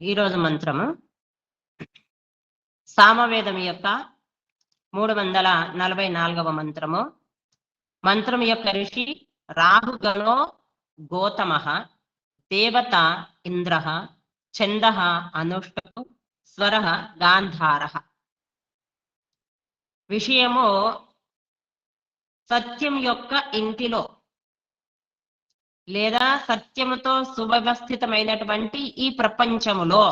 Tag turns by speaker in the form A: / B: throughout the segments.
A: ఈరోజు మంత్రము సామవేదం యొక్క 344వ మంత్రము. మంత్రం యొక్క ఋషి రాహుగణో గౌతమః, దేవత ఇంద్రః, ఛందః అనుష్ఠుః, స్వరః గాంధారః. విషయము సత్యం యొక్క ఇంటిలో లేదా సత్యముతో సువ్యవస్థితమైనటువంటి ఈ ప్రపంచములో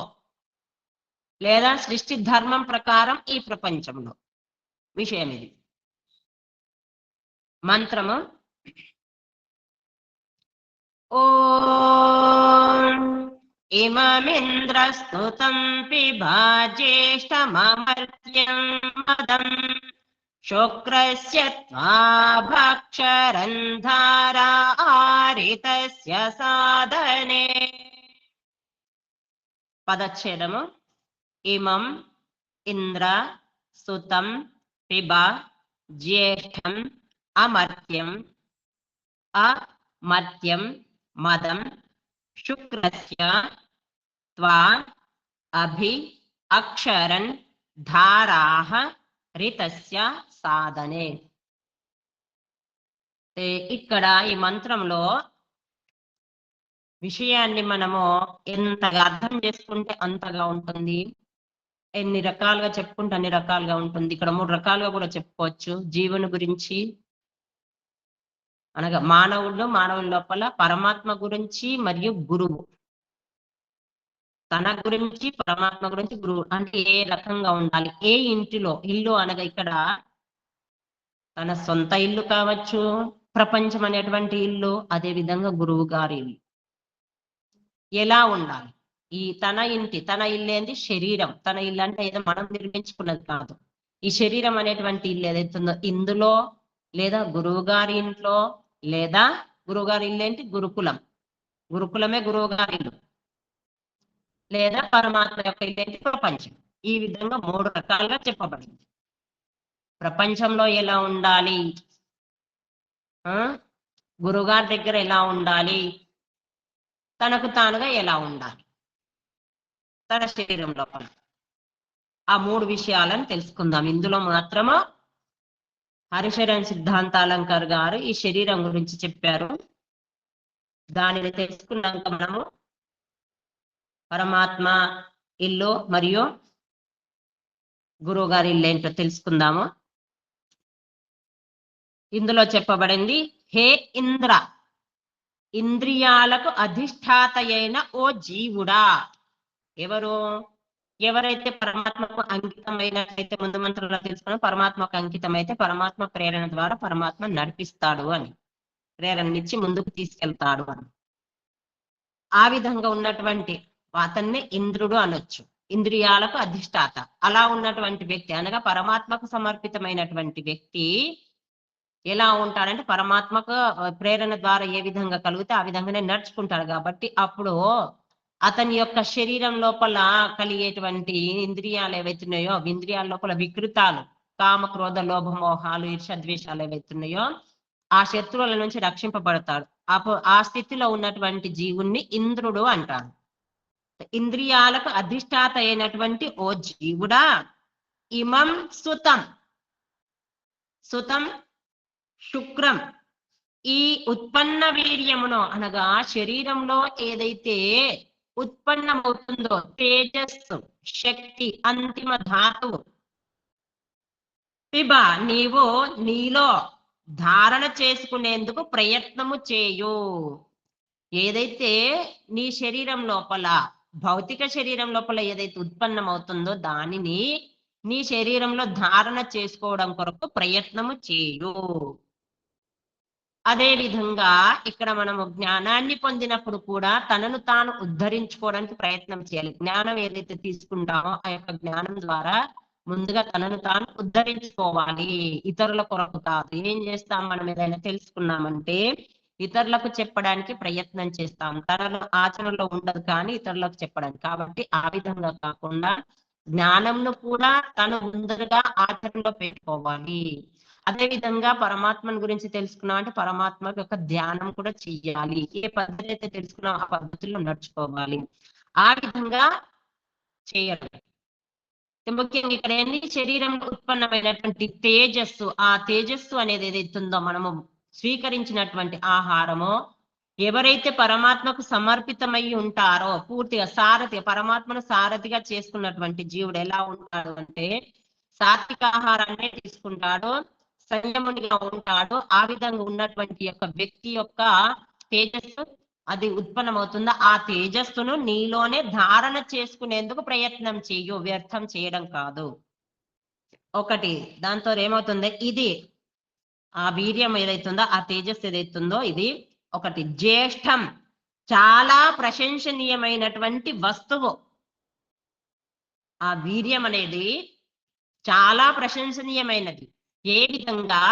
A: లేదా సృష్టి ధర్మం ప్రకారం ఈ ప్రపంచంలో విషయం ఇది. మంత్రము ఓం ఇమమింద్రస్తుతం పిబా జ్యేష్ఠమమర్త్యం మదం శుక్రస్య త్వాభక్షరంధారా ఆరితస్య సాధనే. పదచ్ఛేదము ఇమం ఇంద్ర సుతం పిబ జ్యేష్ఠం అమర్త్యం అమర్త్యం మదం శుక్రస్య త్వా అభి అక్షరన్ ధారాః రితస్య సాధనే. ఇక్కడ ఈ మంత్రంలో విషయాన్ని మనము ఎంతగా అర్థం చేసుకుంటే అంతగా ఉంటుంది. ఎన్ని రకాలుగా చెప్పుకుంటే అన్ని రకాలుగా ఉంటుంది. ఇక్కడ 3 రకాలుగా కూడా చెప్పుకోవచ్చు. జీవుని గురించి అనగా మానవుల లోపల పరమాత్మ గురించి మరియు గురువు, తన గురించి పరమాత్మ గురించి గురువు అంటే ఏ రకంగా ఉండాలి, ఏ ఇంటిలో, ఇల్లు అనగా ఇక్కడ తన సొంత ఇల్లు కావచ్చు, ప్రపంచం అనేటువంటి ఇల్లు, అదే విధంగా గురువు గారి ఇల్లు ఎలా ఉండాలి. ఈ తన ఇల్లు ఏంటి? శరీరం. తన ఇల్లు అంటే ఏదో మనం నిర్మించుకున్నది కాదు. ఈ శరీరం అనేటువంటి ఇల్లు ఏదైతుందో ఇందులో లేదా గురువు గారి ఇంట్లో లేదా గురువు గారి ఇల్లు ఏంటి? గురుకులమే గురువు గారి ఇల్లు లేదా పరమాత్మ యొక్క ఇల్లు ఏంటి? ప్రపంచం. ఈ విధంగా 3 రకాలుగా చెప్పబడింది. ప్రపంచంలో ఎలా ఉండాలి, గురువుగారి దగ్గర ఎలా ఉండాలి, తనకు తానుగా ఎలా ఉండాలి, తన శరీరం లోపల. ఆ 3 విషయాలను తెలుసుకుందాం. ఇందులో మాత్రము హరిశరణ్ సిద్ధాంతాలంకర్ గారు ఈ శరీరం గురించి చెప్పారు. దానిని తెలుసుకున్నాక మనము పరమాత్మ ఇల్లు మరియు గురువు గారి ఇల్లు ఏంటో తెలుసుకుందాము. ఇందులో చెప్పబడింది, హే ఇంద్ర, ఇంద్రియాలకు అధిష్టాత అయిన ఓ జీవుడా. ఎవరైతే పరమాత్మకు అంకితమైనట్లయితే, ముందు మంత్రంలో తెలుసుకున్నాం, పరమాత్మకు అంకితమైతే పరమాత్మ ప్రేరణ ద్వారా పరమాత్మ నడిపిస్తాడు అని, ప్రేరణనిచ్చి ముందుకు తీసుకెళ్తాడు అని. ఆ విధంగా ఉన్నటువంటి అతన్ని ఇంద్రుడు అనొచ్చు, ఇంద్రియాలకు అధిష్టాత. అలా ఉన్నటువంటి వ్యక్తి అనగా పరమాత్మకు సమర్పితమైనటువంటి వ్యక్తి ఎలా ఉంటాడంటే, పరమాత్మకు ప్రేరణ ద్వారా ఏ విధంగా కలిగితే ఆ విధంగానే నడుచుకుంటాడు. కాబట్టి అప్పుడు అతని యొక్క శరీరం లోపల కలిగేటువంటి ఇంద్రియాలు ఏవైతున్నాయో, ఇంద్రియాల లోపల వికృతాలు, కామ క్రోధ లోభ మోహాలు ఈర్ష్యద్వేషాలు ఏవైతున్నాయో ఆ శత్రువుల నుంచి రక్షింపబడతాడు. ఆ స్థితిలో ఉన్నటువంటి జీవుణ్ణి ఇంద్రుడు అంటారు. ఇంద్రియాలకు అధిష్టాత అయినటువంటి ఓ జీవుడా, ఇమం సుతం, శుక్రం, ఈ ఉత్పన్న వీర్యమును అనగా శరీరంలో ఏదైతే ఉత్పన్నమవుతుందో తేజస్సు, శక్తి, అంతిమ ధాతువు, పిబ, నీవు నీలో ధారణ చేసుకునేందుకు ప్రయత్నము చేయు. ఏదైతే నీ శరీరం లోపల, భౌతిక శరీరం లోపల ఏదైతే ఉత్పన్నమవుతుందో దానిని నీ శరీరంలో ధారణ చేసుకోవడం కొరకు ప్రయత్నము చేయు. అదే విధంగా ఇక్కడ మనము జ్ఞానాన్ని పొందినప్పుడు కూడా తనను తాను ఉద్ధరించుకోవడానికి ప్రయత్నం చేయాలి. జ్ఞానం ఏదైతే తీసుకుంటామో ఆ యొక్క జ్ఞానం ద్వారా ముందుగా తనను తాను ఉద్ధరించుకోవాలి, ఇతరుల కొరకు కాదు. ఏం చేస్తాం, మనం ఏదైనా తెలుసుకున్నామంటే ఇతరులకు చెప్పడానికి ప్రయత్నం చేస్తాం, తనలో ఆచరణలో ఉండదు కానీ ఇతరులకు చెప్పడానికి. కాబట్టి ఆ విధంగా కాకుండా జ్ఞానంను కూడా తను ముందుగా ఆచరణలో పెట్టుకోవాలి. అదే విధంగా పరమాత్మను గురించి తెలుసుకున్నాం అంటే పరమాత్మ యొక్క ధ్యానం కూడా చెయ్యాలి. ఏ పద్ధతి అయితే తెలుసుకున్నాం ఆ పద్ధతిలో నడుచుకోవాలి. ఆ విధంగా చేయాలి. ముఖ్యంగా ఇక్కడ ఏంది శరీరంలో ఉత్పన్నమైనటువంటి తేజస్సు, ఆ తేజస్సు అనేది ఏదైతుందో మనము స్వీకరించినటువంటి ఆహారము ఎవరైతే పరమాత్మకు సమర్పితమై ఉంటారో పూర్తిగా సారథి పరమాత్మను సారథిగా చేసుకున్నటువంటి జీవుడు ఎలా ఉంటాడు అంటే సాత్విక ఆహారాన్ని తీసుకుంటాడు, సంయమునిగా ఉంటాడు. ఆ విధంగా ఉన్నటువంటి యొక్క వ్యక్తి యొక్క తేజస్సు అది ఉత్పన్నమవుతుందా ఆ తేజస్సును నీలోనే ధారణ చేసుకునేందుకు ప్రయత్నం చెయ్యు, వ్యర్థం చేయడం కాదు. ఒకటి దాంతో ఏమవుతుంది ఇది ఆ వీర్యం ఏదైతుందో ఆ తేజస్సు ఏదైతుందో ఇది ఒకటి జ్యేష్టం చాలా ప్రశంసనీయమైనటువంటి వస్తువు. ఆ వీర్యం అనేది చాలా ప్రశంసనీయమైనది. ఏ విధంగా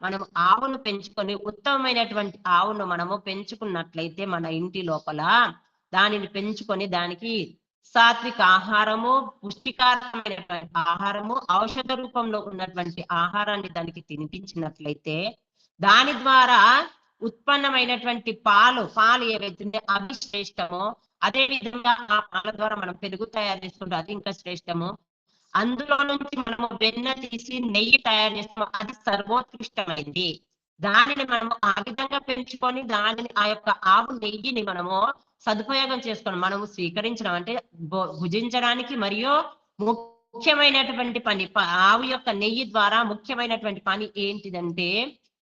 A: మనం ఆవును పెంచుకొని ఉత్తమమైనటువంటి ఆవును మనము పెంచుకున్నట్లయితే మన ఇంటి లోపల దానిని పెంచుకొని దానికి సాత్విక ఆహారము, పుష్టికారమైనటువంటి ఆహారము, ఔషధ రూపంలో ఉన్నటువంటి ఆహారాన్ని దానికి తినిపించినట్లయితే దాని ద్వారా ఉత్పన్నమైనటువంటి పాలు ఏవైతుంటే అవి శ్రేష్టము. అదే విధంగా ఆ పాల ద్వారా మనం పెరుగు తయారు చేసుకుంటే అది ఇంకా శ్రేష్టము. అందులో నుంచి మనము వెన్న తీసి నెయ్యి తయారు చేస్తాము, అది సర్వోత్కృష్టమైంది. దానిని మనము ఆ విధంగా పెంచుకొని దానిని ఆ యొక్క ఆవు నెయ్యిని మనము సదుపయోగం చేసుకొని మనము స్వీకరించడం అంటే భుజించడానికి మరియు ముఖ్యమైనటువంటి పని ఆవు యొక్క నెయ్యి ద్వారా ముఖ్యమైనటువంటి పని ఏంటిదంటే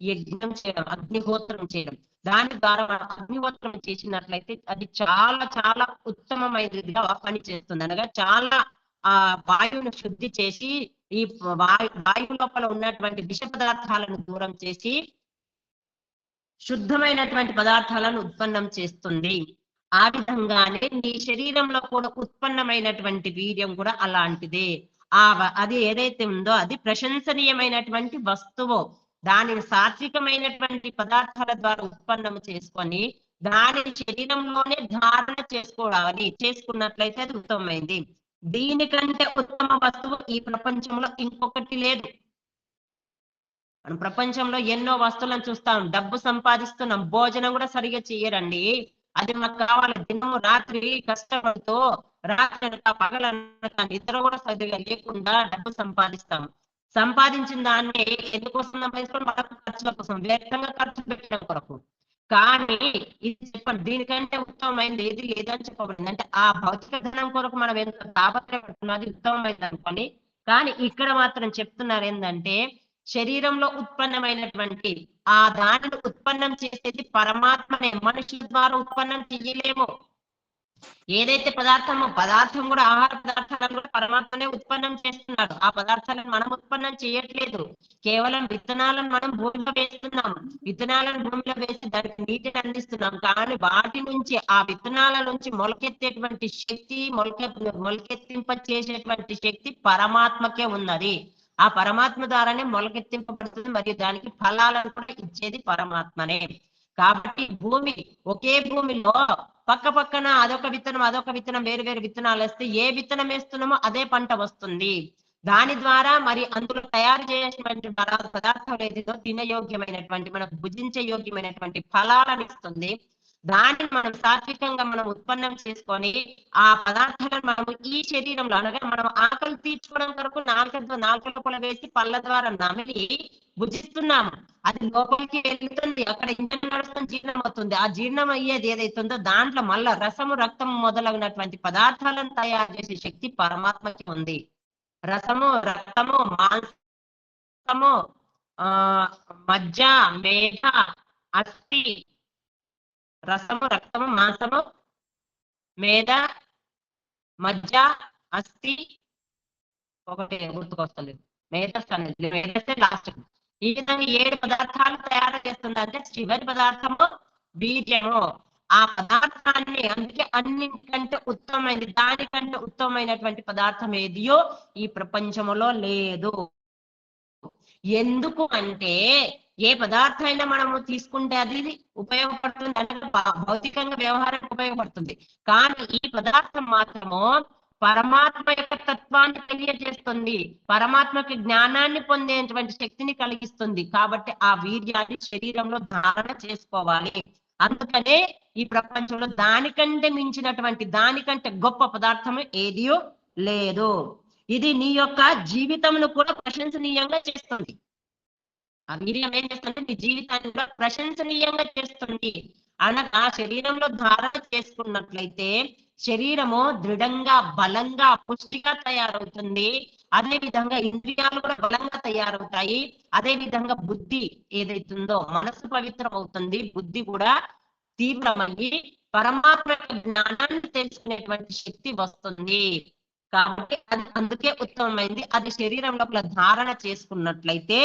A: యజ్ఞం చేయడం, అగ్నిహోత్రం చేయడం. దాని ద్వారా మనం అగ్నిహోత్రం చేసినట్లయితే అది చాలా చాలా ఉత్తమమైనదిగా పనిచేస్తుంది. అనగా చాలా ఆ వాయువును శుద్ధి చేసి ఈ వాయు లోపల ఉన్నటువంటి విష పదార్థాలను దూరం చేసి శుద్ధమైనటువంటి పదార్థాలను ఉత్పన్నం చేస్తుంది. ఆ విధంగానే నీ శరీరంలో కూడా ఉత్పన్నమైనటువంటి వీర్యం కూడా అలాంటిదే. అది ఏదైతే ఉందో అది ప్రశంసనీయమైనటువంటి వస్తువు. దానిని సాత్వికమైనటువంటి పదార్థాల ద్వారా ఉత్పన్నం చేసుకొని దానిని శరీరంలోనే ధారణ చేసుకున్నట్లయితే అది ఉత్తమమైంది. దీనికంటే ఉత్తమ వస్తువు ఈ ప్రపంచంలో ఇంకొకటి లేదు. మనం ప్రపంచంలో ఎన్నో వస్తువులను చూస్తాం, డబ్బు సంపాదిస్తున్నాం, భోజనం కూడా సరిగా చెయ్యరండి. అది మాకు కావాలి, దినము రాత్రి కష్టపడుతూ రాత్రి అనక పగలనక నిద్ర కూడా సరిగా లేకుండా డబ్బు సంపాదిస్తాం. సంపాదించిన దాన్ని ఎందుకోసం సంపాదించుకోవడం మనకు ఖర్చుల కోసం, వ్యర్థంగా ఖర్చు పెట్టడం కొరకు. కానీ ఇది చెప్పండి దీనికంటే ఉత్తమమైనది ఏది లేదని చెప్పబడింది. అంటే ఆ భౌతిక ధనం కొరకు మనం ఎంత తాపత్రయపడుతున్నా అది ఉత్తమమైనది అనుకోండి. కానీ ఇక్కడ మాత్రం చెప్తున్నారు ఏంటంటే శరీరంలో ఉత్పన్నమైనటువంటి ఆ దానిని ఉత్పన్నం చేసేది పరమాత్మనే, మనుషుల ద్వారా ఉత్పన్నం చెయ్యలేము. ఏదైతే పదార్థం కూడా ఆహార పదార్థాలను కూడా పరమాత్మనే ఉత్పన్నం చేస్తున్నాడు. ఆ పదార్థాలను మనం ఉత్పన్నం చేయట్లేదు. కేవలం విత్తనాలను మనం భూమిలో వేస్తున్నాం, విత్తనాలను భూమిలో వేసి దానికి నీటిని అందిస్తున్నాం. కానీ వాటి నుంచి ఆ విత్తనాల నుంచి మొలకెత్తేటువంటి శక్తి, మొలకెత్తింప చేసేటువంటి శక్తి పరమాత్మకే ఉన్నది. ఆ పరమాత్మ ద్వారానే మొలకెత్తింపబడుతుంది మరియు దానికి ఫలాలను కూడా ఇచ్చేది పరమాత్మనే. కాబట్టి ఒకే భూమిలో పక్క పక్కన అదొక విత్తనం వేరు వేరు విత్తనాలు వేస్తే ఏ విత్తనం వేస్తున్నామో అదే పంట వస్తుంది. దాని ద్వారా మరి అందులో తయారు చేసినటువంటి పదార్థాలు ఏదో తినయోగ్యమైనటువంటి మనకు భుజించే యోగ్యమైనటువంటి ఫలాలను ఇస్తుంది. దానిని మనం సాత్వికంగా మనం ఉత్పన్నం చేసుకొని ఆ పదార్థాలను మనము ఈ శరీరంలో అనగా మనం ఆకలి తీర్చుకోవడం కొరకు నాలుక లోపల వేసి పళ్ళ ద్వారా నమిలి భుజిస్తున్నాము. అది లోపలికి వెళ్తుంది, అక్కడ ఇంజన్ నడుస్తుంది, జీర్ణం అవుతుంది. ఆ జీర్ణం అయ్యేది ఏదైతుందో దాంట్లో మళ్ళా రసము, రక్తం మొదలైనటువంటి పదార్థాలను తయారు చేసే శక్తి పరమాత్మకి ఉంది. రసము, రక్తము, మాంసము, మజ్జ, మేధ, అస్థి, రసము, రక్తము, మాంసము, మేధ, మజ్జ, అస్థి, ఒకటి గుర్తుకొస్తుంది మేధస్సు అనేది, మేధస్సే లాస్ట్. ఈ విధంగా 7 పదార్థాలు తయారు చేస్తుంది. అంటే చివరి పదార్థము బీజము. ఆ పదార్థాన్ని అందుకే అన్నింటికంటే ఉత్తమమైనది, దానికంటే ఉత్తమమైనటువంటి పదార్థం ఏదియో ఈ ప్రపంచములో లేదు. ఎందుకు అంటే ఏ పదార్థం అయినా మనము తీసుకుంటే అది ఉపయోగపడుతుంది, అంటే భౌతికంగా వ్యవహారానికి ఉపయోగపడుతుంది. కానీ ఈ పదార్థం మాత్రము పరమాత్మ యొక్క తత్వాన్ని తెలియజేస్తుంది, పరమాత్మకి జ్ఞానాన్ని పొందేటువంటి శక్తిని కలిగిస్తుంది. కాబట్టి ఆ వీర్యాన్ని శరీరంలో ధారణ చేసుకోవాలి. అందుకనే ఈ ప్రపంచంలో దానికంటే మించినటువంటి, దానికంటే గొప్ప పదార్థం ఏదియో లేదు. ఇది నీ యొక్క జీవితంను కూడా ప్రశంసనీయంగా చేస్తుంది. ఆ వీర్యం ఏం చేస్తుంది? నీ జీవితాన్ని కూడా ప్రశంసనీయంగా చేస్తుంది. అనగా శరీరంలో ధారణ చేసుకున్నట్లయితే శరీరము దృఢంగా, బలంగా, పుష్టిగా తయారవుతుంది. అదే విధంగా ఇంద్రియాలు కూడా బలంగా తయారవుతాయి. అదే విధంగా బుద్ధి ఏదైతుందో మనసు పవిత్రం అవుతుంది, బుద్ధి కూడా తీవ్రమయ్యి పరమాత్మ జ్ఞానాన్ని తెలుసుకునేటువంటి శక్తి వస్తుంది. కాబట్టి అది అందుకే ఉత్తమమైంది. అది శరీరం లోపల ధారణ చేసుకున్నట్లయితే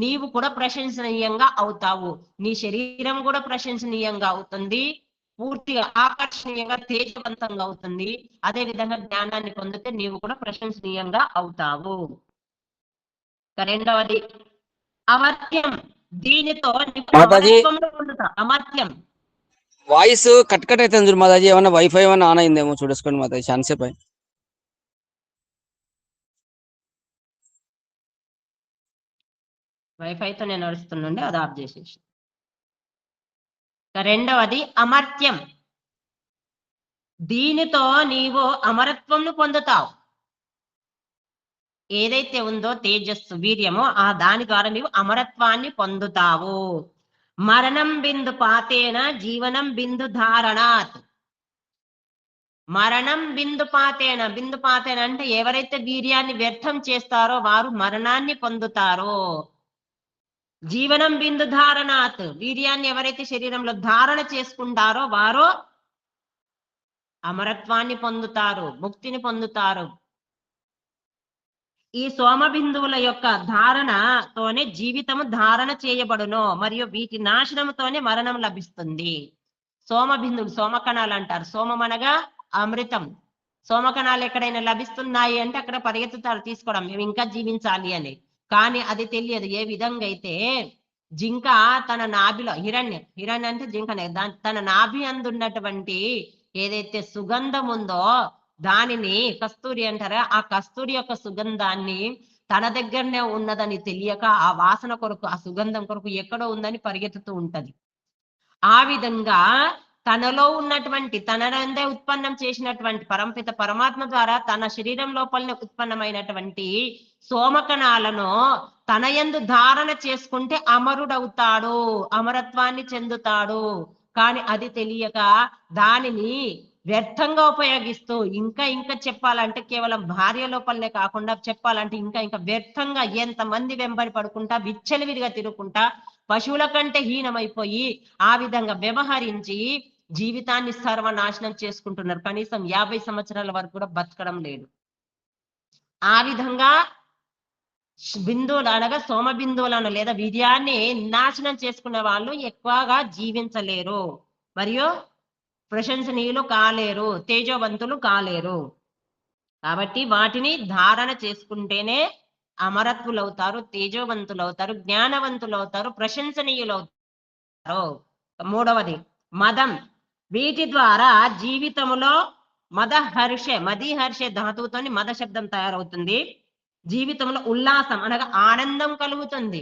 A: నీవు కూడా ప్రశంసనీయంగా అవుతావు, నీ శరీరం కూడా ప్రశంసనీయంగా అవుతుంది, పూర్తిగా ఆకర్షణీయంగా తేజవంతంగా అవుతుంది. అదే విధంగా జ్ఞానాన్ని పొందితే నీవు కూడా ప్రశంసనీయంగా అవుతావు. రెండవది అమర్త్యం. దీనితో అమర్త్యం.
B: వాయిస్ కట్ కట్ అవుతుంది చూడు మాతాజీ, ఏమన్నా వైఫై ఏమన్నా ఆన్ అయిందేమో చూడేసుకోండి మాతాజీ, ఛాన్సేపు అయి.
A: వైఫైతో నేను నడుస్తుండే, అది ఆఫ్ చేసేసి. రెండవది అమర్త్యం. దీనితో నీవు అమరత్వంను పొందుతావు. ఏదైతే ఉందో తేజస్సు, వీర్యము, ఆ దాని ద్వారా నీవు అమరత్వాన్ని పొందుతావు. మరణం బిందు పాతేన జీవనం బిందు ధారణాత్. మరణం బిందు పాతేన. బిందు పాతేన అంటే ఎవరైతే వీర్యాన్ని వ్యర్థం చేస్తారో వారు మరణాన్ని పొందుతారో. జీవనం బిందు ధారణాత్. వీర్యాన్ని ఎవరైతే శరీరంలో ధారణ చేసుకుంటారో వారు అమరత్వాన్ని పొందుతారు, ముక్తిని పొందుతారు. ఈ సోమ బిందువుల యొక్క ధారణతోనే జీవితము ధారణ చేయబడును, మరియు వీటి నాశనముతోనే మరణం లభిస్తుంది. సోమ బిందువులు, సోమకణాలు అంటారు. సోమం అనగా అమృతం. సోమకణాలు ఎక్కడైనా లభిస్తున్నాయి అంటే అక్కడ పరిగెత్తుతారు తీసుకోవడం, మేము ఇంకా జీవించాలి అని. కానీ అది తెలియదు. ఏ విధంగా అయితే జింక తన నాభిలో, హిరణ్య అంటే జింకనే, తన నాభి అందున్నటువంటి ఏదైతే సుగంధం ఉందో దానిని కస్తూరి అంటారా, ఆ కస్తూరి యొక్క సుగంధాన్ని తన దగ్గరనే ఉన్నదని తెలియక ఆ వాసన కొరకు, ఆ సుగంధం కొరకు ఎక్కడో ఉందని పరిగెత్తుతూ ఉంటది. ఆ విధంగా తనలో ఉన్నటువంటి, తననందే ఉత్పన్నం చేసినటువంటి పరంపిత పరమాత్మ ద్వారా తన శరీరం లోపలనే ఉత్పన్నమైనటువంటి సోమకణాలను తన యందు ధారణ చేసుకుంటే అమరుడవుతాడు, అమరత్వాన్ని చెందుతాడు. కానీ అది తెలియక దానిని వ్యర్థంగా ఉపయోగిస్తూ ఇంకా ఇంకా చెప్పాలంటే కేవలం భార్య లోపలనే కాకుండా చెప్పాలంటే ఇంకా ఇంకా వ్యర్థంగా ఎంతమంది వెంబడి పడుకుంటా, విచ్చలవిడిగా తిరుగుకుంటా, పశువుల కంటే హీనమైపోయి ఆ విధంగా వ్యవహరించి జీవితాన్ని సర్వనాశనం చేసుకుంటున్నారు. కనీసం 50 సంవత్సరాల వరకు కూడా బతకడం లేదు. ఆ విధంగా బిందువులు అనగా సోమ బిందువులను లేదా వీర్యాన్ని నాశనం చేసుకునే వాళ్ళు ఎక్కువగా జీవించలేరు, మరియు ప్రశంసనీయులు కాలేరు, తేజవంతులు కాలేరు. కాబట్టి వాటిని ధారణ చేసుకుంటేనే అమరత్వులు అవుతారు, తేజవంతులు అవుతారు, జ్ఞానవంతులు అవుతారు, ప్రశంసనీయులు అవుతారు. మూడవది మదం. వీటి ద్వారా జీవితములో మదీహర్షే ధాతువుతోని మద శబ్దం తయారవుతుంది. జీవితంలో ఉల్లాసం అనగా ఆనందం కలుగుతుంది.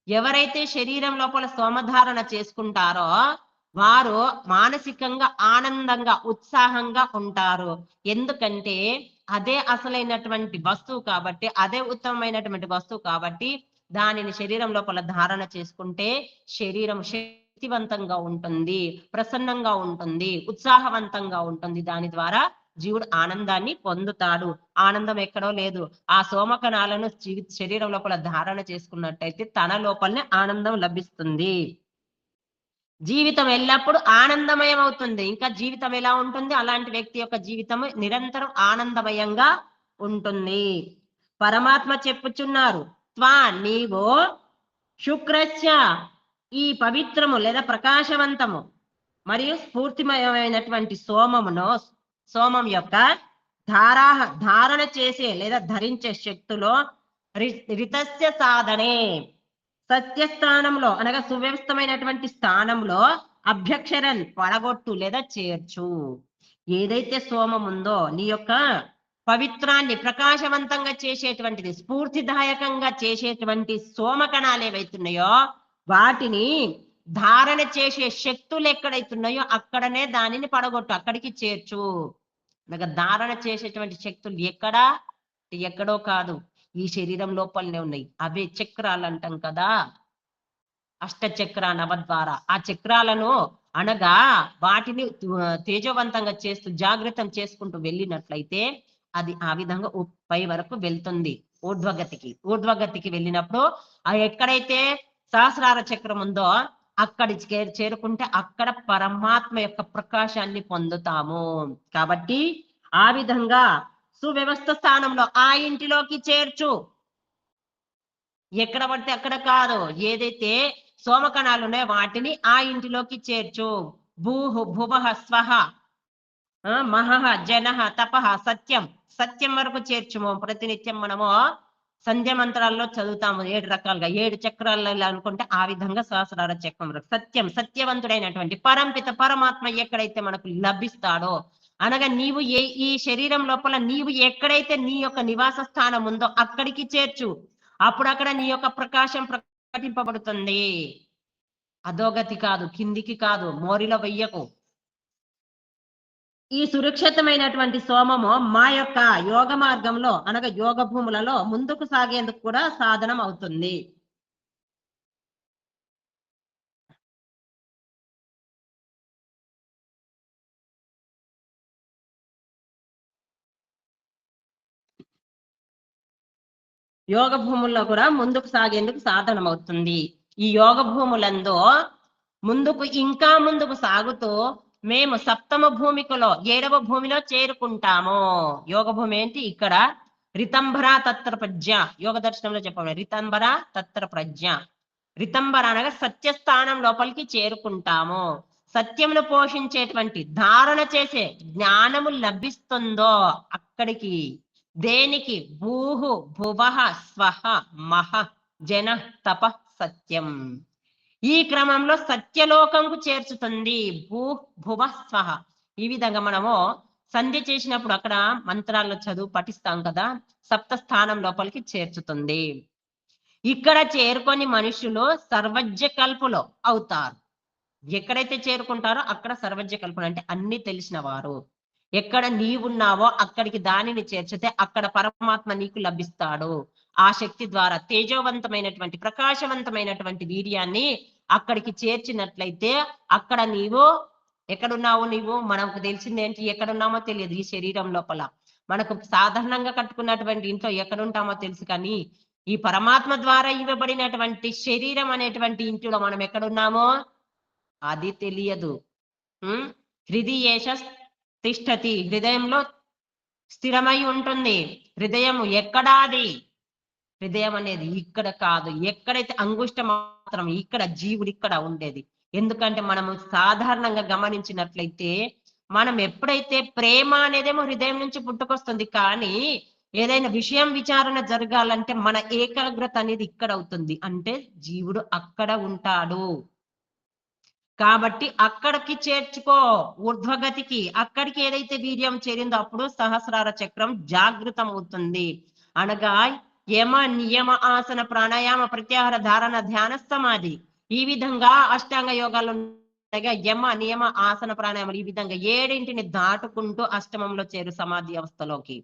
A: ఎవరైతే శరీరం లోపల సోమధారణ చేసుకుంటారో వారు మానసికంగా ఆనందంగా, ఉత్సాహంగా ఉంటారు. ఎందుకంటే అదే అసలైనటువంటి వస్తువు కాబట్టి, అదే ఉత్తమమైనటువంటి వస్తువు కాబట్టి దానిని శరీరం లోపల ధారణ చేసుకుంటే శరీరం శక్తివంతంగా ఉంటుంది, ప్రసన్నంగా ఉంటుంది, ఉత్సాహవంతంగా ఉంటుంది. దాని ద్వారా జీవుడు ఆనందాన్ని పొందుతాడు. ఆనందం ఎక్కడో లేదు, ఆ సోమకణాలను శరీరం లోపల ధారణ చేసుకున్నట్టయితే తన లోపలనే ఆనందం లభిస్తుంది. జీవితం ఎల్లప్పుడూ ఆనందమయం అవుతుంది. ఇంకా జీవితం ఎలా ఉంటుంది? అలాంటి వ్యక్తి యొక్క జీవితం నిరంతరం ఆనందమయంగా ఉంటుంది. పరమాత్మ చెప్పుచున్నారు, త్వా నీవు శుక్రస్య ఈ పవిత్రము లేదా ప్రకాశవంతము మరియు స్ఫూర్తిమయమైనటువంటి సోమం యొక్క ధారణ చేసే లేదా ధరించే శక్తిలో రితస్య సాధనే, సత్యస్థానంలో అనగా సువ్యవస్థమైనటువంటి స్థానంలో అభ్యక్షరన్ పడగొట్టు లేదా చేర్చు. ఏదైతే సోమం ఉందో నీ యొక్క పవిత్రాన్ని ప్రకాశవంతంగా చేసేటువంటిది, స్ఫూర్తిదాయకంగా చేసేటువంటి సోమకణాలు ఏవైతున్నాయో వాటిని ధారణ చేసే శక్తులు ఎక్కడైతున్నాయో అక్కడనే దానిని పడగొట్టు, అక్కడికి చేర్చు. అనగా ధారణ చేసేటువంటి శక్తులు ఎక్కడో కాదు, ఈ శరీరం లోపలనే ఉన్నాయి. అవే చక్రాలు అంటాం కదా, అష్టచక్ర నవద్వార. ఆ చక్రాలను అనగా వాటిని తేజవంతంగా చేస్తూ జాగృతం చేసుకుంటూ వెళ్ళినట్లయితే అది ఆ విధంగా పై వరకు వెళ్తుంది. ఊర్ధ్వగతికి వెళ్ళినప్పుడు ఆ ఎక్కడైతే సహస్రార చక్రం ఉందో అక్కడికి చేరుకుంటే అక్కడ పరమాత్మ యొక్క ప్రకాశాన్ని పొందుతాము. కాబట్టి ఆ విధంగా సువ్యవస్థ స్థానంలో ఆ ఇంటిలోకి చేర్చు. ఎక్కడ పడితే అక్కడ కాదు, ఏదైతే సోమకణాలు ఉన్నాయో వాటిని ఆ ఇంటిలోకి చేర్చు. భూహు భువః స్వహ మహః జనః తపః సత్యం, సత్యం వరకు చేర్చుము. ప్రతినిత్యం మనము సంధ్య మంత్రాల్లో చదువుతాము 7 రకాలుగా, 7 చక్రాలలో అనుకుంటే ఆ విధంగా సహస్రార చక్రం సత్యం, సత్యవంతుడైనటువంటి పరంపిత పరమాత్మ ఎక్కడైతే మనకు లభిస్తాడో, అనగా నీవు ఈ శరీరం లోపల నీవు ఎక్కడైతే నీ యొక్క నివాస స్థానం ఉందో అక్కడికి చేర్చు. అప్పుడు అక్కడ నీ యొక్క ప్రకాశం ప్రకటింపబడుతుంది. అధోగతి కాదు, కిందికి కాదు, మోరిలో వెయ్యకు. ఈ సురక్షితమైనటువంటి సోమము మా యొక్క యోగ మార్గంలో అనగా యోగ భూములలో ముందుకు సాగేందుకు కూడా సాధనం అవుతుంది. యోగ భూముల్లో కూడా ముందుకు సాగేందుకు సాధనం అవుతుంది. ఈ యోగ భూములందు ఇంకా ముందుకు సాగుతూ మేము సప్తమ భూమికలో 7వ భూమిలో చేరుకుంటాము. యోగ భూమి ఏంటి? ఇక్కడ రితంబర తత్ర ప్రజ్ఞ, యోగ దర్శనంలో చెప్పండి. రితంబర తత్ర ప్రజ్ఞ, రితంబర అనగా సత్యస్థానం లోపలికి చేరుకుంటాము. సత్యమును పోషించేటువంటి ధారణ చేసే జ్ఞానము లభిస్తుందో అక్కడికి. దేనికి? భూహు భువః స్వహ మహ జన తప సత్యం. ఈ క్రమంలో సత్యలోకంకు చేర్చుతుంది. భూ భువ స్వహ. ఈ విధంగా మనము సంధ్య చేసినప్పుడు అక్కడ మంత్రాల్లో చదువు పఠిస్తాం కదా, సప్త స్థానం లోపలికి చేర్చుతుంది. ఇక్కడ చేరుకొని మనుషులు సర్వజ్ఞ కల్పులో అవుతారు. ఎక్కడైతే చేరుకుంటారో అక్కడ సర్వజ్ఞ కల్పులు అంటే అన్ని తెలిసిన వారు. ఎక్కడ నీవున్నావో అక్కడికి దానిని చేర్చితే అక్కడ పరమాత్మ నీకు లభిస్తాడు. ఆ శక్తి ద్వారా తేజోవంతమైనటువంటి ప్రకాశవంతమైనటువంటి వీర్యాన్ని అక్కడికి చేర్చినట్లయితే అక్కడ నీవు ఎక్కడున్నావు? నీవు మనకు తెలిసిందేంటి? ఎక్కడున్నామో తెలియదు. ఈ శరీరం లోపల మనకు సాధారణంగా కట్టుకున్నటువంటి ఇంట్లో ఎక్కడుంటామో తెలుసు, కానీ ఈ పరమాత్మ ద్వారా ఇవ్వబడినటువంటి శరీరం అనేటువంటి ఇంటిలో మనం ఎక్కడున్నామో అది తెలియదు. హృదయేష తిష్టతి, హృదయంలో స్థిరమై ఉంటుంది. హృదయము ఎక్కడాది? హృదయం అనేది ఇక్కడ కాదు, ఎక్కడైతే అంగుష్ట మాత్రం ఇక్కడ జీవుడు ఇక్కడ ఉండేది. ఎందుకంటే మనము సాధారణంగా గమనించినట్లయితే మనం ఎప్పుడైతే ప్రేమ అనేదేమో హృదయం నుంచి పుట్టుకొస్తుంది, కానీ ఏదైనా విషయం విచారణ జరగాలంటే మన ఏకాగ్రత అనేది ఇక్కడ అవుతుంది. అంటే జీవుడు అక్కడ ఉంటాడు. కాబట్టి అక్కడికి చేర్చుకో, ఊర్ధ్వగతికి. అక్కడికి ఏదైతే వీర్యం చేరిందో అప్పుడు సహస్రార చక్రం జాగృతం అవుతుంది. అనగా యమ నియమ ఆసన ప్రాణాయామ ప్రత్యాహార ధారణ ధ్యాన సమాధి, ఈ విధంగా అష్టాంగ యోగాలు యమ నియమ ఆసన ప్రాణాయామం ఈ విధంగా 7ంటిని దాటుకుంటూ అష్టమంలో చేరు సమాధి అవస్థలోకి.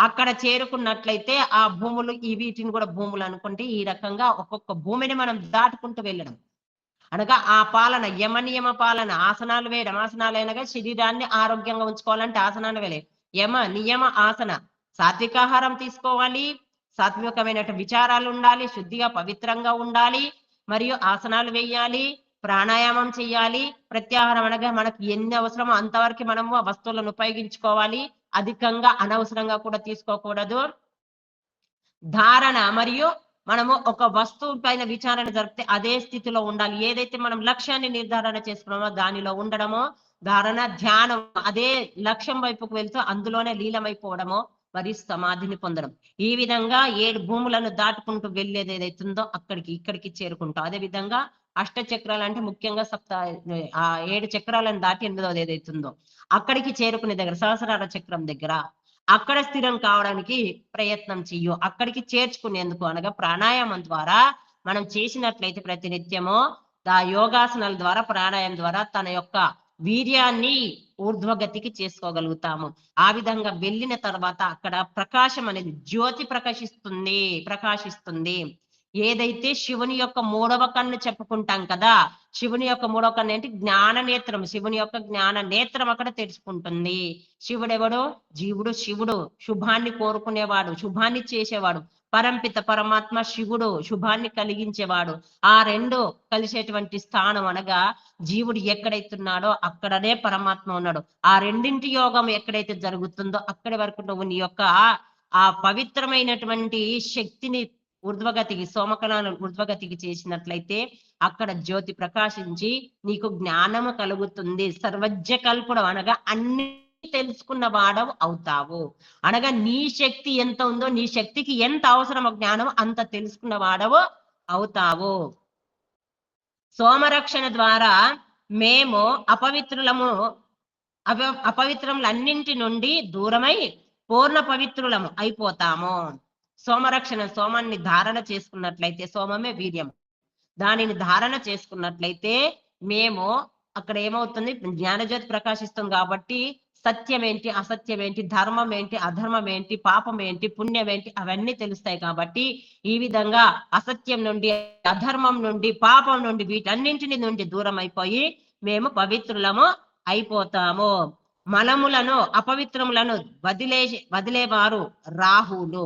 A: అక్కడ చేరుకున్నట్లయితే ఆ భూములు వీటిని కూడా భూములు అనుకుంటే ఈ రకంగా ఒక్కొక్క భూమిని మనం దాటుకుంటూ వెళ్ళడం. అనగా ఆ పాలన యమ పాలన, ఆసనాలు వేయడం. ఆసనాలు అయినగా శరీరాన్ని ఆరోగ్యంగా ఉంచుకోవాలంటే ఆసనాలు వేయలే. యమ నియమ ఆసన, సాత్వికాహారం తీసుకోవాలి, సాత్వికమైన విచారాలు ఉండాలి, శుద్ధిగా పవిత్రంగా ఉండాలి, మరియు ఆసనాలు వేయాలి, ప్రాణాయామం చేయాలి. ప్రత్యాహారం అనగా మనకు ఎన్ని అవసరమో అంతవరకు మనము ఆ వస్తువులను ఉపయోగించుకోవాలి. అధికంగా అనవసరంగా కూడా తీసుకోకూడదు. ధారణ, మరియు మనము ఒక వస్తువు పైన విచారణ జరిపితే అదే స్థితిలో ఉండాలి. ఏదైతే మనం లక్ష్యాన్ని నిర్ధారణ చేసుకున్నామో దానిలో ఉండడమో. ధారణ, ధ్యానం అదే లక్ష్యం వైపుకు వెళ్తూ అందులోనే లీలమైపోవడమో, మరియు సమాధిని పొందడం. ఈ విధంగా 7 భూములను దాటుకుంటూ వెళ్ళేది ఏదైతుందో ఇక్కడికి చేరుకుంటాం. అదే విధంగా అష్టచక్రాలు అంటే ముఖ్యంగా ఆ 7 చక్రాలను దాటి 8వది ఏదైతుందో అక్కడికి చేరుకునే దగ్గర సహస్రార చక్రం దగ్గర అక్కడ స్థిరం కావడానికి ప్రయత్నం చెయ్యు. అక్కడికి చేర్చుకునేందుకు అనగా ప్రాణాయామం ద్వారా మనం చేసినట్లయితే ప్రతినిత్యము ఆ యోగాసనాల ద్వారా ప్రాణాయామం ద్వారా తన యొక్క వీర్యాన్ని ఊర్ధ్వగతికి చేసుకోగలుగుతాము. ఆ విధంగా వెళ్ళిన తర్వాత అక్కడ ప్రకాశం అనేది జ్యోతి ప్రకాశిస్తుంది. ఏదైతే శివుని యొక్క మూడవ కన్ను చెప్పుకుంటాం కదా, శివుని యొక్క మూడవ కన్ను ఏంటి? జ్ఞాన నేత్రం. శివుని యొక్క జ్ఞాన నేత్రం అక్కడ తెలుసుకుంటుంది. శివుడెవడు? జీవుడు శివుడు, శుభాన్ని కోరుకునేవాడు, శుభాన్ని చేసేవాడు. పరంపిత పరమాత్మ శివుడు, శుభాన్ని కలిగించేవాడు. ఆ రెండు కలిసేటువంటి స్థానం అనగా జీవుడు ఎక్కడైతున్నాడో అక్కడనే పరమాత్మ ఉన్నాడు. ఆ రెండింటి యోగం ఎక్కడైతే జరుగుతుందో అక్కడి వరకు నువ్వు నీ యొక్క ఆ పవిత్రమైనటువంటి శక్తిని ఊర్ధ్వగతికి, సోమకణాలను ఊర్ధ్వగతికి చేసినట్లయితే అక్కడ జ్యోతి ప్రకాశించి నీకు జ్ఞానము కలుగుతుంది. సర్వజ్ఞ కల్పుడు అనగా అన్ని తెలుసుకున్న వాడవు అవుతావు. అనగా నీ శక్తి ఎంత ఉందో, నీ శక్తికి ఎంత అవసరమో జ్ఞానం అంత తెలుసుకున్న వాడవు అవుతావు. సోమరక్షణ ద్వారా మేము అపవిత్రములన్నింటి నుండి దూరమై పూర్ణ పవిత్రులము అయిపోతాము. సోమరక్షణ, సోమాన్ని ధారణ చేసుకున్నట్లయితే, సోమమే వీర్యం, దానిని ధారణ చేసుకున్నట్లయితే మేము అక్కడ ఏమవుతుంది? జ్ఞానజ్యోతి ప్రకాశిస్తుంది కాబట్టి సత్యం ఏంటి, అసత్యం ఏంటి, ధర్మం ఏంటి, అధర్మం ఏంటి, పాపం ఏంటి, పుణ్యం ఏంటి, అవన్నీ తెలుస్తాయి. కాబట్టి ఈ విధంగా అసత్యం నుండి, అధర్మం నుండి, పాపం నుండి, వీటన్నింటిని నుండి దూరం అయిపోయి మేము అయిపోతాము. మలములను, అపవిత్రములను వదిలేవారు రాహువులు.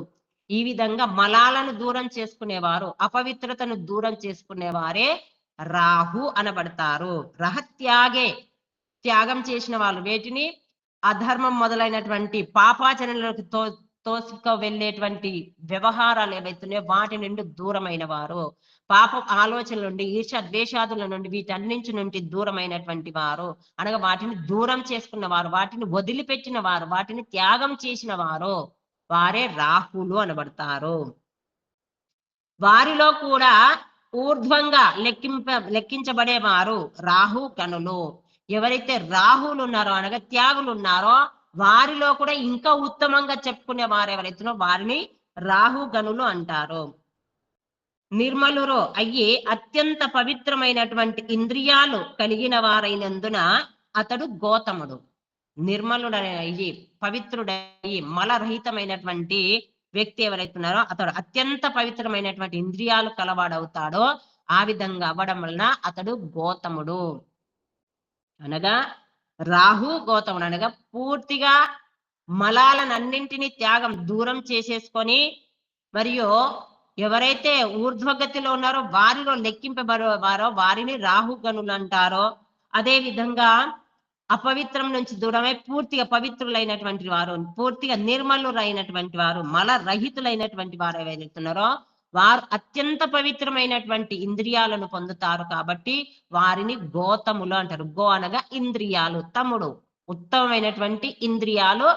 A: ఈ విధంగా మలాలను దూరం చేసుకునేవారు, అపవిత్రతను దూరం చేసుకునేవారే రాహు అనబడతారు. త్యాగం చేసిన వాళ్ళు వేటిని? అధర్మం మొదలైనటువంటి పాపాచరణలకు తోసుకు వెళ్ళేటువంటి వ్యవహారాలు ఏవైతున్నాయో వాటి నుండి దూరమైన వారు, పాప ఆలోచనల నుండి, ఈర్ష ద్వేషాదుల నుండి, వీటన్నింటి నుండి దూరమైనటువంటి వారు అనగా వాటిని దూరం చేసుకున్న వారు, వాటిని వదిలిపెట్టిన వారు, వాటిని త్యాగం చేసిన వారు, వారే రాహులు అనబడతారు. వారిలో కూడా ఊర్ధ్వంగా లెక్కించబడేవారు రాహు గనులు. ఎవరైతే రాహులు ఉన్నారో అనగా త్యాగులు ఉన్నారో వారిలో కూడా ఇంకా ఉత్తమంగా చెప్పుకునే వారు ఎవరైతే వారిని రాహు గనులు అంటారు. నిర్మలురు అయ్యి అత్యంత పవిత్రమైనటువంటి ఇంద్రియాలు కలిగిన వారైనందున అతడు గౌతముడు. నిర్మలుడయ్యి, పవిత్రుడయ్యి, మలరహితమైనటువంటి వ్యక్తి ఎవరైతున్నారో అతడు అత్యంత పవిత్రమైనటువంటి ఇంద్రియాలు కలవాడవుతాడో ఆ విధంగా అవ్వడం వలన అతడు గౌతముడు. అనగా రాహు గౌతముడు అనగా పూర్తిగా మలాలనన్నింటినీ దూరం చేసేసుకొని, మరియు ఎవరైతే ఊర్ధ్వగతిలో ఉన్నారో వారిలో లెక్కింపబడేవారో వారిని రాహుగణులు అంటారో, అదే విధంగా అపవిత్రం నుంచి దూరమై పూర్తిగా పవిత్రులైనటువంటి వారు, పూర్తిగా నిర్మలురైనటువంటి వారు, మలరహితులైనటువంటి వారు ఎవరైతున్నారో వారు అత్యంత పవిత్రమైనటువంటి ఇంద్రియాలను పొందుతారు. కాబట్టి వారిని గౌతములు అంటారు. గో అనగా ఇంద్రియాలు, తమ్ముడు, ఉత్తమమైనటువంటి ఇంద్రియాలు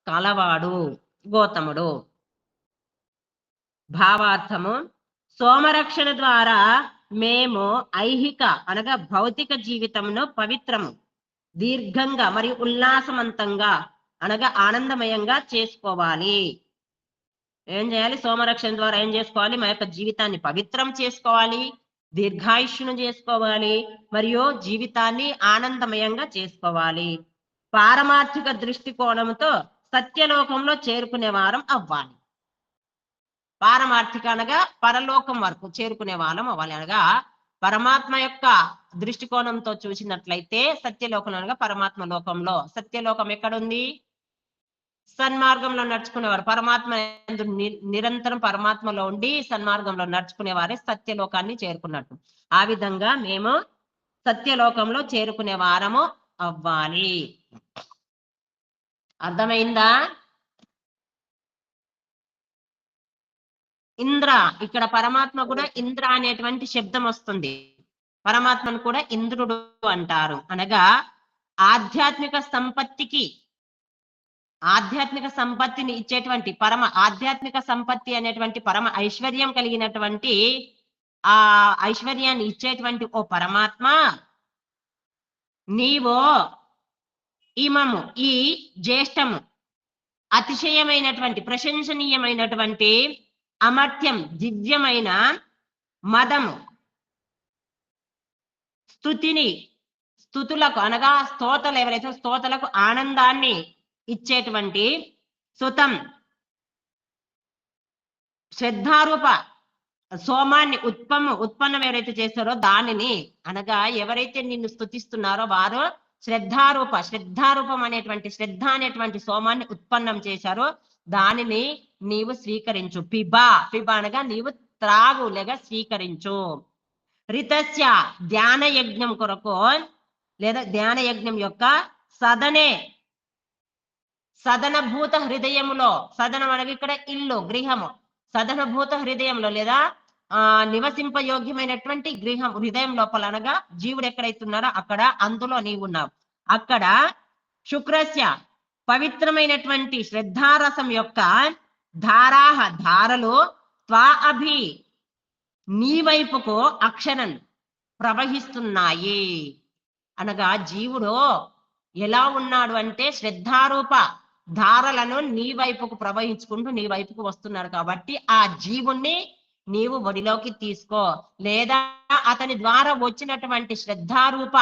A: కలవాడు గౌతముడు. భావార్థము: సోమరక్షణ ద్వారా మేము ఐహిక అనగా భౌతిక జీవితంను పవిత్రము, దీర్ఘంగా మరియు ఉల్లాసవంతంగా అనగా ఆనందమయంగా చేసుకోవాలి. ఏం చేయాలి? సోమరక్షణ ద్వారా ఏం చేసుకోవాలి? మా యొక్క జీవితాన్ని పవిత్రం చేసుకోవాలి, దీర్ఘాయుష్ను చేసుకోవాలి, మరియు జీవితాన్ని ఆనందమయంగా చేసుకోవాలి. పారమార్థిక దృష్టికోణంతో సత్యలోకంలో చేరుకునే వారం అవ్వాలి. పారమార్థిక అనగా పరలోకం వరకు చేరుకునే వాళ్ళం అవ్వాలి. అనగా పరమాత్మ యొక్క దృష్టికోణంతో చూసినట్లయితే సత్యలోకం అనగా పరమాత్మ లోకంలో. సత్యలోకం ఎక్కడుంది? సన్మార్గంలో నడుచుకునేవారు, పరమాత్మ నిరంతరం పరమాత్మలో ఉండి సన్మార్గంలో నడుచుకునే వారే సత్యలోకాన్ని చేరుకున్నట్టు. ఆ విధంగా మేము సత్యలోకంలో చేరుకునే వారము అవ్వాలి. అర్థమైందా? ఇంద్ర, ఇక్కడ పరమాత్మ కూడా ఇంద్ర అనేటువంటి శబ్దం వస్తుంది. పరమాత్మను కూడా ఇంద్రుడు అంటారు. అనగా ఆధ్యాత్మిక సంపత్తిని ఇచ్చేటువంటి ఆధ్యాత్మిక సంపత్తి అనేటువంటి పరమ ఐశ్వర్యం కలిగినటువంటి ఆ ఐశ్వర్యాన్ని ఇచ్చేటువంటి ఓ పరమాత్మ, నీవో ఇమము ఈ జ్యేష్టము అతిశయమైనటువంటి ప్రశంసనీయమైనటువంటి అమర్త్యం దివ్యమైన మదము స్తుతులకు అనగా స్తోతలు ఎవరైతే స్తోతలకు ఆనందాన్ని ఇచ్చేటువంటి సుతం శ్రద్ధారూప సోమాన్ని ఉత్పన్నం ఎవరైతే చేస్తారో దానిని అనగా ఎవరైతే నిన్ను స్తుతిస్తున్నారో వారు శ్రద్ధారూపం అనేటువంటి శ్రద్ధ అనేటువంటి సోమాన్ని ఉత్పన్నం చేశారో దానిని నీవు స్వీకరించు. పిబా అనగా నీవు త్రాగు లేక స్వీకరించు. రితస్య ధ్యాన యజ్ఞం కొరకు లేదా ధ్యాన యజ్ఞం యొక్క సదనభూత హృదయములో, సదనం అనగా ఇక్కడ ఇల్లు గృహము, సదనభూత హృదయంలో లేదా నివసింపయోగ్యమైనటువంటి హృదయం లోపల అనగా జీవుడు ఎక్కడైతున్నారో అక్కడ అందులో నీవు ఉన్నావు. అక్కడ శుక్రస్య పవిత్రమైనటువంటి శ్రద్ధారసం యొక్క ధారలు త్వా అభి నీ వైపుకు అక్షరం ప్రవహిస్తున్నాయి. అనగా జీవుడు ఎలా ఉన్నాడు అంటే శ్రద్ధారూప ధారలను నీ వైపుకు ప్రవహించుకుంటూ నీ వైపుకు వస్తున్నాడు. కాబట్టి ఆ జీవుణ్ణి నీవు ఒడిలోకి తీసుకో, లేదా అతని ద్వారా వచ్చినటువంటి శ్రద్ధారూప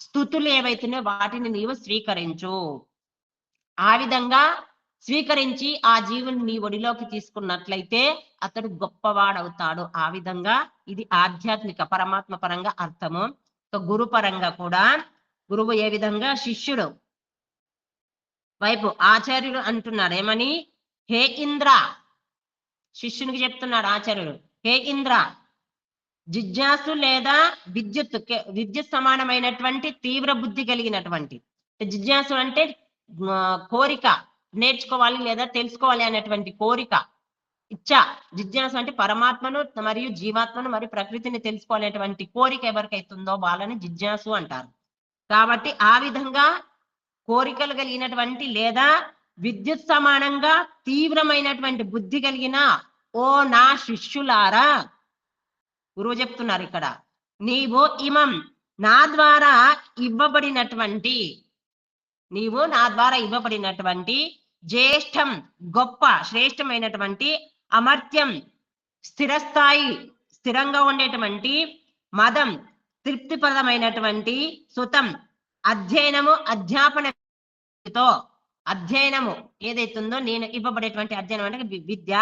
A: స్తుతులు ఏవైతున్నాయో వాటిని నీవు స్వీకరించు. ఆ విధంగా స్వీకరించి ఆ జీవుని నీ ఒడిలోకి తీసుకున్నట్లయితే అతడు గొప్పవాడవుతాడు. ఆ విధంగా ఇది ఆధ్యాత్మిక పరమాత్మ పరంగా అర్థము. గురు పరంగా కూడా గురువు ఏ విధంగా శిష్యుడు వైపు ఆచార్యుడు అంటున్నాడు ఏమని, హే ఇంద్ర, శిష్యునికి చెప్తున్నాడు ఆచార్యుడు, హే ఇంద్ర, జిజ్ఞాసు లేదా విద్యుత్ సమానమైనటువంటి తీవ్ర బుద్ధి కలిగినటువంటి, జిజ్ఞాసు అంటే కోరిక, నేర్చుకోవాలి లేదా తెలుసుకోవాలి అనేటువంటి కోరిక, ఇచ్చా. జిజ్ఞాసు అంటే పరమాత్మను మరియు జీవాత్మను మరియు ప్రకృతిని తెలుసుకోవాలనేటువంటి కోరిక ఎవరికైతుందో వాళ్ళని జిజ్ఞాసు అంటారు. కాబట్టి ఆ విధంగా కోరికలు కలిగినటువంటి లేదా విద్యుత్ సమానంగా తీవ్రమైనటువంటి బుద్ధి కలిగిన ఓ నా శిష్యులారా, గురువు చెప్తున్నారు ఇక్కడ, నీవు ఇమం నా ద్వారా ఇవ్వబడినటువంటి జ్యేష్ఠం గొప్ప శ్రేష్టమైనటువంటి అమర్త్యం స్థిరంగా ఉండేటువంటి మదం తృప్తిప్రదమైనటువంటి సుతం అధ్యయనము ఏదైతుందో నేను ఇవ్వబడేటువంటి అధ్యయనం అంటే విద్య,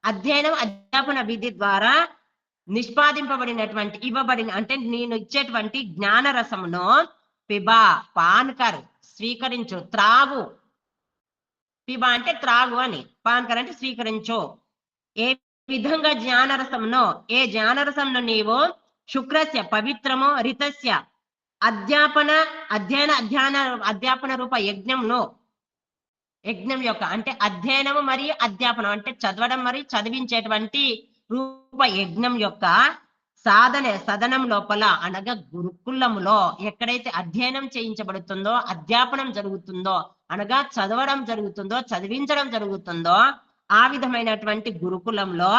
A: అధ్యయనం అధ్యాపన విధి ద్వారా నిష్పాదింపబడినటువంటి అంటే నేను ఇచ్చేటువంటి జ్ఞానరసమును పిబా పాన్కర్ స్వీకరించు, త్రాగు. పిబా అంటే త్రాగు అని, పాన్కర్ అంటే స్వీకరించు. ఏ విధంగా ఏ జ్ఞానరసంను నీవు శుక్రస్య పవిత్రము, రితస్య అధ్యాపన రూప యజ్ఞం యొక్క అంటే అధ్యయనము మరియు అధ్యాపనం అంటే చదవడం మరియు చదివించేటువంటి రూప యజ్ఞం యొక్క సదనం లోపల అనగా గురుకులములో ఎక్కడైతే అధ్యయనం చేయించబడుతుందో, అధ్యాపనం జరుగుతుందో అనగా చదవడం జరుగుతుందో, చదివించడం జరుగుతుందో ఆ విధమైనటువంటి గురుకులంలో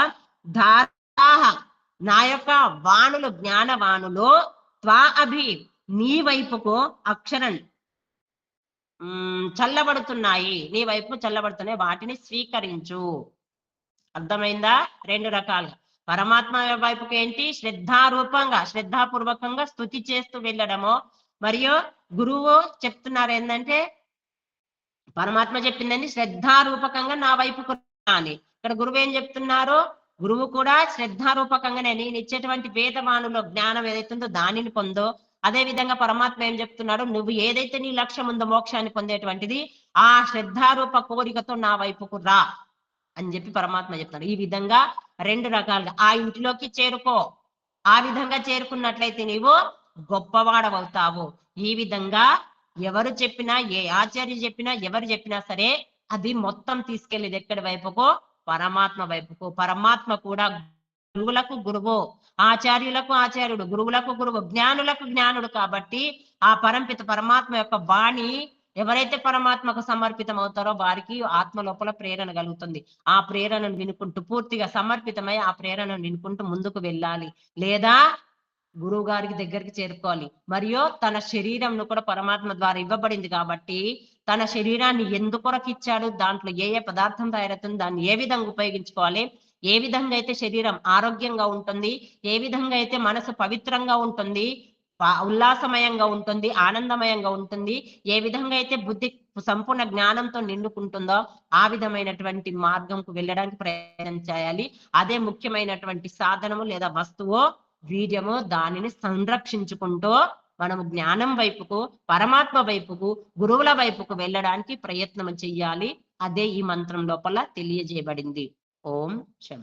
A: నా యొక్క జ్ఞానవాణులు త్వా అభి నీ వైపుకు అక్షరం చల్లబడుతున్నాయి, నీ వైపు చల్లబడుతున్నాయి, వాటిని స్వీకరించు. అర్థమైందా? రెండు రకాలుగా పరమాత్మ వైపుకి ఏంటి, శ్రద్ధాపూర్వకంగా స్తుతి చేస్తూ వెళ్ళడము, మరియు గురువు చెప్తున్నారు ఏంటంటే పరమాత్మ చెప్పిందని శ్రద్ధారూపకంగా నా వైపుకు అని. ఇక్కడ గురువు ఏం చెప్తున్నారు, గురువు కూడా శ్రద్ధారూపకంగానే నేను ఇచ్చేటువంటి వేదవాణులో జ్ఞానం ఏదైతుందో దానిని పొందో, అదే విధంగా పరమాత్మ ఏం చెప్తున్నాడు, నువ్వు ఏదైతే నీ లక్ష్యం ఉందో మోక్షాన్ని పొందేటువంటిది ఆ శ్రద్ధారూప కోరికతో నా వైపుకు రా అని చెప్పి పరమాత్మ చెప్తాడు. ఈ విధంగా రెండు రకాలుగా ఆ ఇంటిలోకి చేరుకో, ఆ విధంగా చేరుకున్నట్లయితే నీవు గొప్పవాడవవుతావు. ఈ విధంగా ఎవరు చెప్పినా, ఏ ఆచార్య చెప్పినా, ఎవరు చెప్పినా సరే అది మొత్తం తీసుకెళ్లేది ఎక్కడి వైపుకో, పరమాత్మ వైపుకు. పరమాత్మ కూడా గురువులకు గురువు, ఆచార్యులకు ఆచార్యుడు, గురువులకు గురువు, జ్ఞానులకు జ్ఞానుడు. కాబట్టి ఆ పరంపిత పరమాత్మ యొక్క వాణి ఎవరైతే పరమాత్మకు సమర్పితం అవుతారో వారికి ఆత్మ లోపల ప్రేరణ కలుగుతుంది. ఆ ప్రేరణను వినుకుంటూ పూర్తిగా సమర్పితమై ఆ ప్రేరణను వినుకుంటూ ముందుకు వెళ్ళాలి, లేదా గురువు గారికి దగ్గరికి చేరుకోవాలి. మరియు తన శరీరంను కూడా పరమాత్మ ద్వారా ఇవ్వబడింది కాబట్టి తన శరీరాన్ని ఎందుకొరకు ఇచ్చాడు, దాంట్లో ఏ ఏ పదార్థం తయారవుతుంది, దాన్ని ఏ విధంగా ఉపయోగించుకోవాలి, ఏ విధంగా అయితే శరీరం ఆరోగ్యంగా ఉంటుంది, ఏ విధంగా అయితే మనసు పవిత్రంగా ఉంటుంది, ఉల్లాసమయంగా ఉంటుంది, ఆనందమయంగా ఉంటుంది, ఏ విధంగా అయితే బుద్ధి సంపూర్ణ జ్ఞానంతో నిండుకుంటుందో ఆ విధమైనటువంటి మార్గంకు వెళ్ళడానికి ప్రయత్నం చేయాలి. అదే ముఖ్యమైనటువంటి సాధనము లేదా వస్తువు వీర్యము. దానిని సంరక్షించుకుంటూ మనము జ్ఞానం వైపుకు, పరమాత్మ వైపుకు, గురువుల వైపుకు వెళ్ళడానికి ప్రయత్నం చెయ్యాలి. అదే ఈ మంత్రం లోపల తెలియజేయబడింది. ఓం శం.